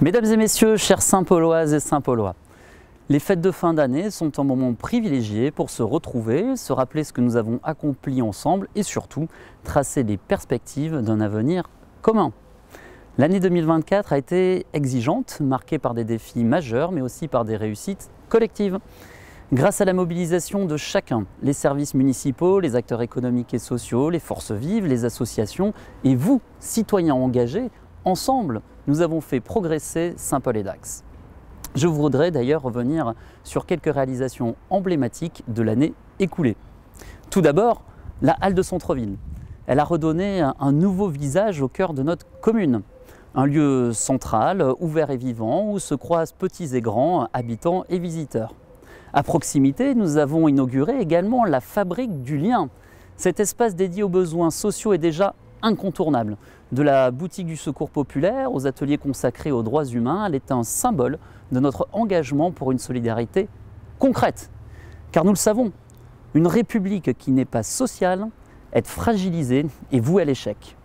Mesdames et messieurs, chers Saint-Pauloises et Saint-Paulois, les fêtes de fin d'année sont un moment privilégié pour se retrouver, se rappeler ce que nous avons accompli ensemble et surtout tracer les perspectives d'un avenir commun. L'année 2024 a été exigeante, marquée par des défis majeurs mais aussi par des réussites collectives. Grâce à la mobilisation de chacun, les services municipaux, les acteurs économiques et sociaux, les forces vives, les associations et vous, citoyens engagés, ensemble, nous avons fait progresser Saint-Paul-et-Dax. Je voudrais d'ailleurs revenir sur quelques réalisations emblématiques de l'année écoulée. Tout d'abord, la halle de centre-ville. Elle a redonné un nouveau visage au cœur de notre commune. Un lieu central, ouvert et vivant, où se croisent petits et grands, habitants et visiteurs. À proximité, nous avons inauguré également la Fabrique du Lien. Cet espace dédié aux besoins sociaux est déjà incontournable. De la boutique du Secours populaire aux ateliers consacrés aux droits humains, elle est un symbole de notre engagement pour une solidarité concrète. Car nous le savons, une République qui n'est pas sociale est fragilisée et vouée à l'échec.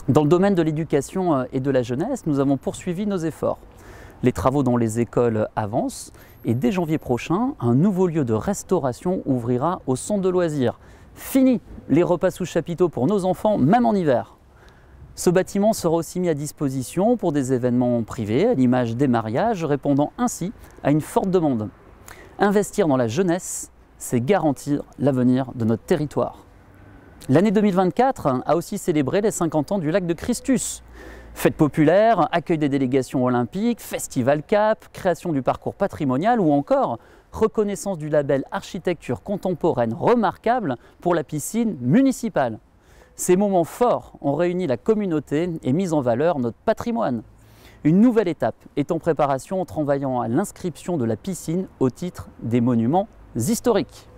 Dans le domaine de l'éducation et de la jeunesse, nous avons poursuivi nos efforts. Les travaux dans les écoles avancent et dès janvier prochain, un nouveau lieu de restauration ouvrira au centre de loisirs. Fini les repas sous chapiteau pour nos enfants, même en hiver. Ce bâtiment sera aussi mis à disposition pour des événements privés, à l'image des mariages, répondant ainsi à une forte demande. Investir dans la jeunesse, c'est garantir l'avenir de notre territoire. L'année 2024 a aussi célébré les 50 ans du lac de Christus. Fête populaire, accueil des délégations olympiques, festival Cap, création du parcours patrimonial ou encore reconnaissance du label architecture contemporaine remarquable pour la piscine municipale. Ces moments forts ont réuni la communauté et mis en valeur notre patrimoine. Une nouvelle étape est en préparation en travaillant à l'inscription de la piscine au titre des monuments historiques.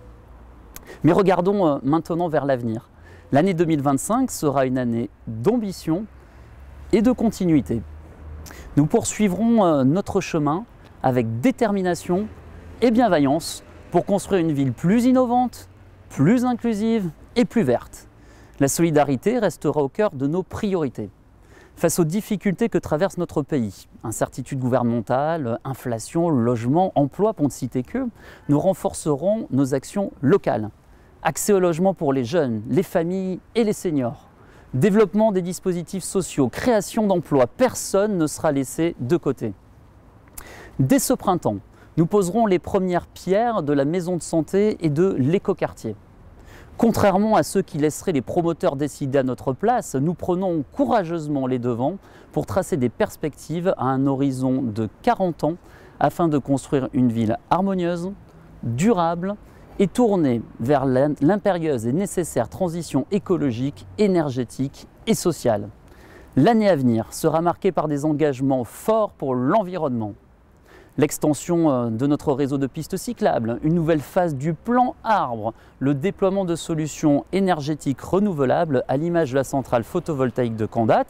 Mais regardons maintenant vers l'avenir. L'année 2025 sera une année d'ambition et de continuité. Nous poursuivrons notre chemin avec détermination et bienveillance pour construire une ville plus innovante, plus inclusive et plus verte. La solidarité restera au cœur de nos priorités. Face aux difficultés que traverse notre pays, incertitude gouvernementale, inflation, logement, emploi, pour ne citer que, nous renforcerons nos actions locales. Accès au logement pour les jeunes, les familles et les seniors. Développement des dispositifs sociaux, création d'emplois, personne ne sera laissé de côté. Dès ce printemps, nous poserons les premières pierres de la maison de santé et de l'écoquartier. Contrairement à ceux qui laisseraient les promoteurs décider à notre place, nous prenons courageusement les devants pour tracer des perspectives à un horizon de 40 ans afin de construire une ville harmonieuse, durable et tournée vers l'impérieuse et nécessaire transition écologique, énergétique et sociale. L'année à venir sera marquée par des engagements forts pour l'environnement. L'extension de notre réseau de pistes cyclables, une nouvelle phase du plan arbre, le déploiement de solutions énergétiques renouvelables à l'image de la centrale photovoltaïque de Candat,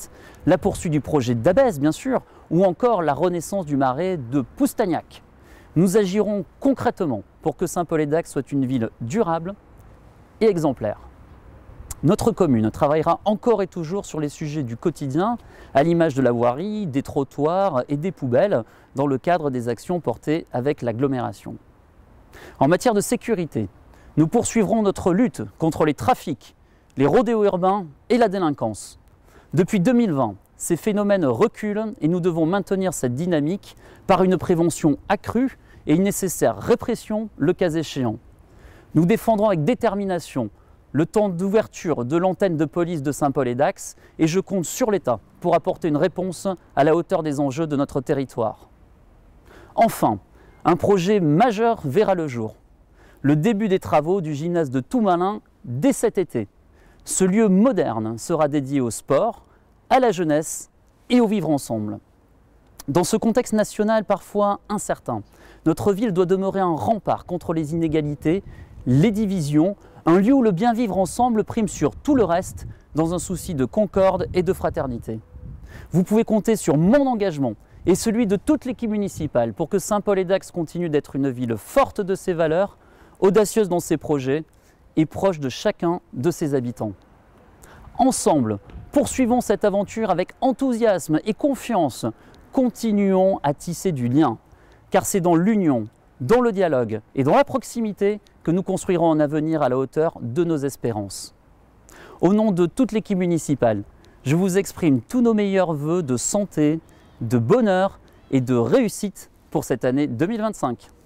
la poursuite du projet d'Abès bien sûr, ou encore la renaissance du marais de Poustagnac. Nous agirons concrètement pour que Saint-Paul-et-Dax soit une ville durable et exemplaire. Notre commune travaillera encore et toujours sur les sujets du quotidien, à l'image de la voirie, des trottoirs et des poubelles, dans le cadre des actions portées avec l'agglomération. En matière de sécurité, nous poursuivrons notre lutte contre les trafics, les rodéos urbains et la délinquance. Depuis 2020, ces phénomènes reculent et nous devons maintenir cette dynamique par une prévention accrue et une nécessaire répression le cas échéant. Nous défendrons avec détermination le temps d'ouverture de l'antenne de police de Saint-Paul-et-Dax et je compte sur l'État pour apporter une réponse à la hauteur des enjeux de notre territoire. Enfin, un projet majeur verra le jour. Le début des travaux du gymnase de Toumalin dès cet été. Ce lieu moderne sera dédié au sport, à la jeunesse et au vivre ensemble. Dans ce contexte national parfois incertain, notre ville doit demeurer un rempart contre les inégalités, les divisions, un lieu où le bien vivre ensemble prime sur tout le reste dans un souci de concorde et de fraternité. Vous pouvez compter sur mon engagement et celui de toute l'équipe municipale pour que Saint-Paul-et-Dax continue d'être une ville forte de ses valeurs, audacieuse dans ses projets et proche de chacun de ses habitants. Ensemble, poursuivons cette aventure avec enthousiasme et confiance, continuons à tisser du lien, car c'est dans l'union, dans le dialogue et dans la proximité que nous construirons un avenir à la hauteur de nos espérances. Au nom de toute l'équipe municipale, je vous exprime tous nos meilleurs vœux de santé, de bonheur et de réussite pour cette année 2025.